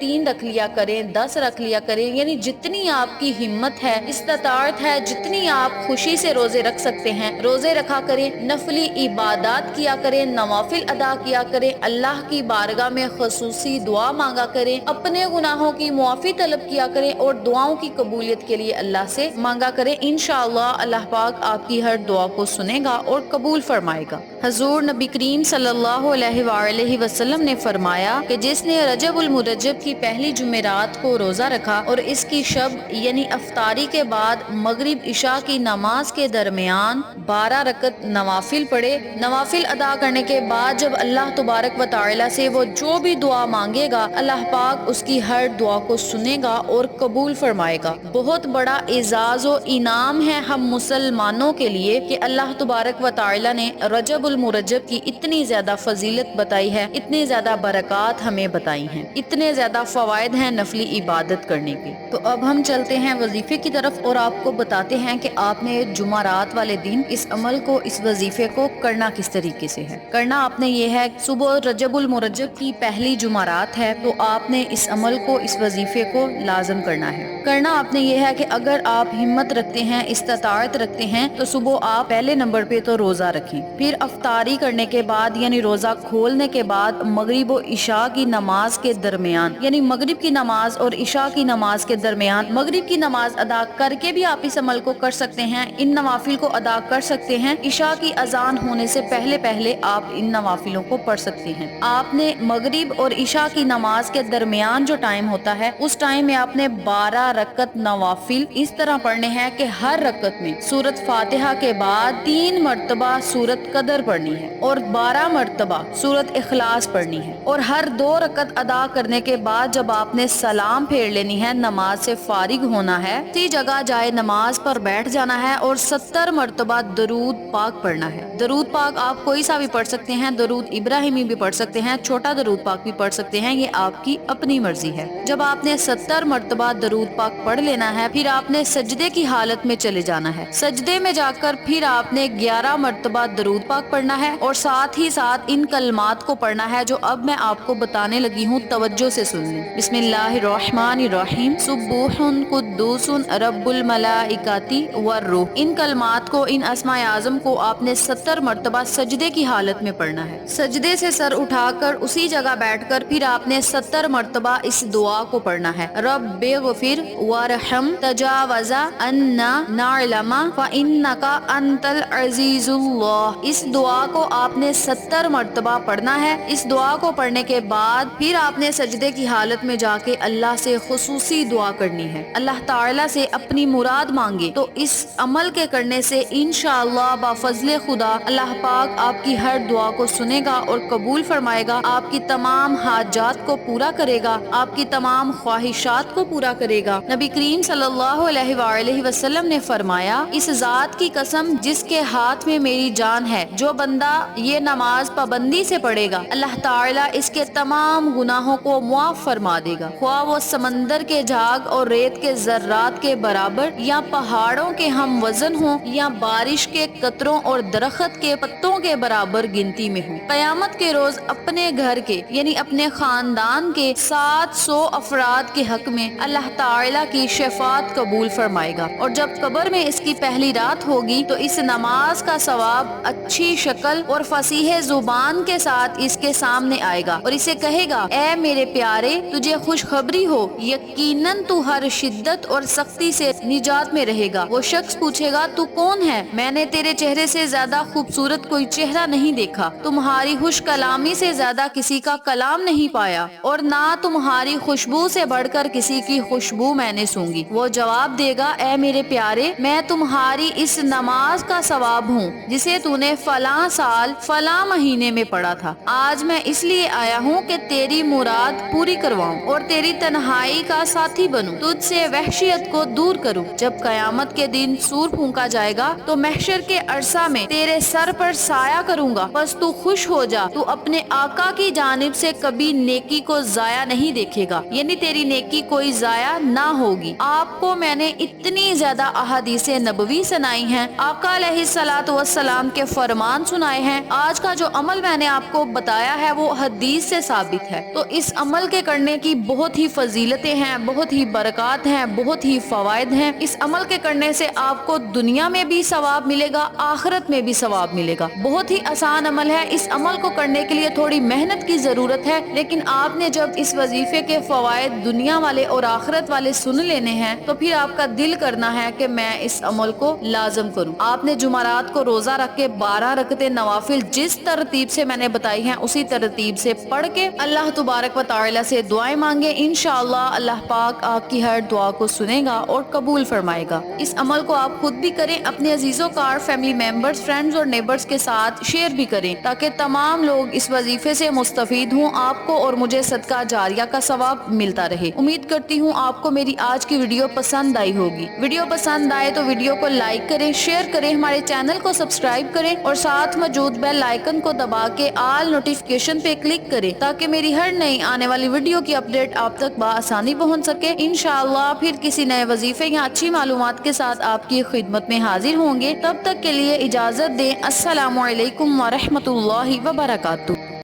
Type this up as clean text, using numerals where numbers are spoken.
3 رکھ لیا کریں، 10 رکھ لیا کریں، یعنی جتنی آپ کی ہمت ہے، استطاعت ہے، جتنی آپ خوشی سے روزے رکھ سکتے ہیں روزے رکھا کریں، نفلی عبادات کیا کریں، نوافل ادا کیا کریں، اللہ کی بارگاہ میں خصوصی دعا مانگا کریں، اپنے گناہوں کی معافی طلب کیا کریں اور دعاؤں کی قبولیت کے لیے اللہ سے مانگا کریں۔ انشاءاللہ اللہ پاک آپ کی ہر دعا کو سنے گا اور قبول فرمائے گا۔ حضور نبی کریم صلی اللہ علیہ وآلہ وسلم نے فرمایا کہ جس نے رجب المرجب کی پہلی جمعرات کو روزہ رکھا اور اس کی شب یعنی افطاری کے بعد مغرب عشاء کی نماز کے درمیان 12 رکعت نوافل پڑھے، نوافل ادا کرنے کے بعد جب اللہ تبارک و تعالی سے وہ جو بھی دعا مانگے گا اللہ پاک اس کی ہر دعا کو سنے گا اور قبول فرمائے گا۔ بہت بڑا اعزاز و انعام ہے ہم مسلمانوں کے لیے کہ اللہ تبارک و تعالی نے رجب المرجب کی اتنی زیادہ فضیلت بتائی ہے، اتنی زیادہ برکات ہمیں بتائی ہیں، اتنے زیادہ فوائد ہیں نفلی عبادت کرنے کے۔ تو اب ہم چلتے ہیں وظیفے کی طرف اور آپ کو بتاتے ہیں کہ آپ نے جمعرات والے دن اس عمل کو، اس وظیفے کو کرنا کس طریقے سے ہے۔ کرنا آپ نے یہ ہے، صبح رجب المرجب کی پہلی جمعرات ہے تو آپ نے اس عمل کو، اس وظیفے کو لازم کرنا ہے۔ کرنا آپ نے یہ ہے کہ اگر آپ ہمت رکھتے ہیں، استطاعت رکھتے ہیں تو صبح آپ پہلے نمبر پہ تو روزہ رکھیں، پھر افطاری کرنے کے بعد یعنی روزہ کھولنے کے بعد مغرب و عشاء کی نماز کے درمیان یعنی مغرب کی نماز اور عشاء کی نماز کے درمیان مغرب کی نماز ادا کر کے بھی آپ اس عمل کو کر سکتے ہیں، ان نوافل کو ادا کر سکتے ہیں۔ عشاء کی اذان ہونے سے پہلے پہلے آپ ان نوافلوں کو پڑھ سکتے ہیں۔ آپ نے مغرب اور عشاء کی نماز کے درمیان جو ٹائم ہوتا ہے اس ٹائم میں آپ نے 12 رکعت نوافل اس طرح پڑھنے ہیں کہ ہر رکعت میں سورۃ فاتحہ کے بعد 3 مرتبہ سورۃ قدر پڑھنی ہے اور 12 مرتبہ سورۃ اخلاص پڑھنی ہے، اور ہر 2 رکعت ادا کرنے کے بعد جب آپ نے سلام پھیر لینی ہے، نماز سے فارغ ہونا ہے، اسی جگہ جائے نماز پر بیٹھ جانا ہے اور 70 مرتبہ درود پاک پڑھنا ہے۔ درود پاک آپ کوئی سا بھی پڑھ سکتے ہیں، درود ابراہیمی بھی پڑھ سکتے ہیں، چھوٹا درود پاک بھی پڑھ سکتے ہیں، یہ آپ کی اپنی مرضی ہے۔ جب آپ نے 70 مرتبہ درود پاک پڑھ لینا ہے پھر آپ نے سجدے کی حالت میں چلے جانا ہے، سجدے میں جا کر پھر آپ نے 11 مرتبہ درود پاک پڑھنا ہے اور ساتھ ہی ساتھ ان کلمات کو پڑھنا ہے جو اب میں آپ کو بتانے لگی ہوں، توجہ سے سن لیں۔ بسم اللہ الرحمن الرحیم، سبوح قدوس رب الملائکۃ والروح۔ ان کلمات کو، ان اسماء اعظم کو آپ نے 70 مرتبہ سجدے کی حالت میں پڑھنا ہے۔ سجدے سے سر اٹھا کر اسی جگہ بیٹھ کر پھر آپ نے 70 مرتبہ اس دعا کو پڑھنا ہے، رب اغفر وارحم تجاوز عنا نعلم فإنک انت العزیز اللہ۔ اس دعا کو آپ نے 70 مرتبہ پڑھنا ہے۔ اس دعا کو پڑھنے کے بعد پھر آپ نے سجدے کی حالت میں جا کے اللہ سے خصوصی دعا کرنی ہے، اللہ تعالیٰ سے اپنی مراد مانگے۔ تو اس عمل کے کرنے سے انشاءاللہ بفضل خدا اللہ پاک آپ کی ہر دعا کو سنے گا اور قبول فرمائے گا، آپ کی تمام حاجات کو پورا کرے گا، آپ کی تمام خواہشات کو پورا کرے گا۔ نبی کریم صلی اللہ علیہ وآلہ وسلم نے فرمایا، اس ذات کی قسم جس کے ہاتھ میں میری جان ہے، جو بندہ یہ نماز پابندی سے پڑھے گا اللہ تعالیٰ اس کے تمام گناہوں کو معاف فرما دے گا، خواہ وہ سمندر کے جھاگ اور ریت کے ذرات کے برابر یا پہاڑوں کے ہم وزن ہوں یا بارش کے قطروں اور درخت کے پتوں کے برابر گنتی میں ہوں۔ قیامت کے روز اپنے گھر کے یعنی اپنے خاندان کے 700 افراد کے حق میں اللہ تعالیٰ کی شفاعت قبول فرمائے گا، اور جب قبر میں اس کی پہلی رات ہوگی تو اس نماز کا ثواب اچھی شکل اور فصیح زبان کے ساتھ اس کے سامنے آئے گا اور اسے کہے گا، اے میرے پیارے، تجھے خوشخبری ہو، یقیناً تو ہر شدت اور سختی سے نجات میں رہے گا۔ وہ شخص پوچھے گا، تو کون ہے؟ میں نے تیرے چہرے سے زیادہ خوبصورت کوئی چہرہ نہیں دیکھا، تمہاری خوش کلامی سے زیادہ کسی کا کلام نہیں پایا، اور نہ تمہاری خوشبو سے بڑھ کر کسی کی خوشبو میں نے سونگھی۔ وہ جواب دے گا، اے میرے پیارے، میں تمہاری اس نماز کا ثواب ہوں جسے تو نے فلاں سال فلاں مہینے میں پڑھا تھا۔ آج میں اس لیے آیا ہوں کہ تیری مراد پوری کرواؤں اور تیری تنہائی کا ساتھی بنوں، تجھ سے وحشیت کو دور کروں۔ جب قیامت کے دن سور پھونکا جائے گا تو محشر کے عرصہ میں تیرے سر پر سایہ کروں گا، بس تو خوش ہو جا، تو اپنے آقا کی جانب سے کبھی نیکی کو ضائع نہیں دیکھے گا، یعنی تیری نیکی کوئی ضائع نہ ہوگی۔ آپ کو میں نے اتنی زیادہ احادیث نبوی سنائی ہیں، آقا علیہ الصلوۃ والسلام کے فرمان سنائے ہیں، آج کا جو عمل میں نے آپ کو بتایا ہے وہ حدیث سے ثابت ہے۔ تو اس عمل کے کرنے کی بہت ہی فضیلتیں ہیں، بہت ہی برکات ہیں، بہت ہی فوائد ہیں۔ اس عمل کے کرنے سے آپ کو دنیا میں بھی ثواب ملے گا، آخرت میں بھی ثواب ملے گا۔ بہت ہی آسان عمل ہے، اس عمل کو کرنے کے لیے تھوڑی محنت کی ضرورت ہے، لیکن آپ نے جب اس وظیفے کے فوائد دنیا والے اور آخرت والے سن لینے ہیں تو پھر آپ کا دل کرنا ہے کہ میں اس عمل کو لازم کروں۔ آپ نے جمعرات کو روزہ رکھ کے 12 رکعتیں نوافل جس ترتیب سے میں نے بتائی ہیں اسی ترتیب سے پڑھ کے اللہ تبارک و تعالی سے دعائیں مانگے، انشاءاللہ اللہ پاک آپ کی ہر دعا کو سنے گا اور قبول فرمائے گا۔ اس عمل کو آپ خود بھی کریں، اپنے عزیزوں کار، فیملی ممبرز، فرینڈز اور نیبرز کے ساتھ شیئر بھی کریں تاکہ تمام لوگ اس وظیفے سے مستفید ہوں، آپ کو اور مجھے صدقہ جاریہ کا ثواب ملتا رہے۔ امید کرتی ہوں آپ کو میری آج کی ویڈیو پسند آئی ہوگی۔ ویڈیو پسند آئے تو ویڈیو کو لائک کریں، شیئر کریں، ہمارے چینل کو سبسکرائب کریں اور ساتھ موجود بیل آئیکن کو دبا کے آل نوٹیفیکیشن پہ کلک کریں تاکہ میری ہر نئی آنے والی ویڈیو کی اپڈیٹ آپ تک بآسانی پہنچ سکے۔ انشاءاللہ پھر کسی نئے وظیفے یا اچھی معلومات کے ساتھ آپ کی خدمت میں حاضر ہوں گے۔ تب تک کے لیے اجازت دیں۔ السلام علیکم ورحمۃ اللہ وبرکاتہ۔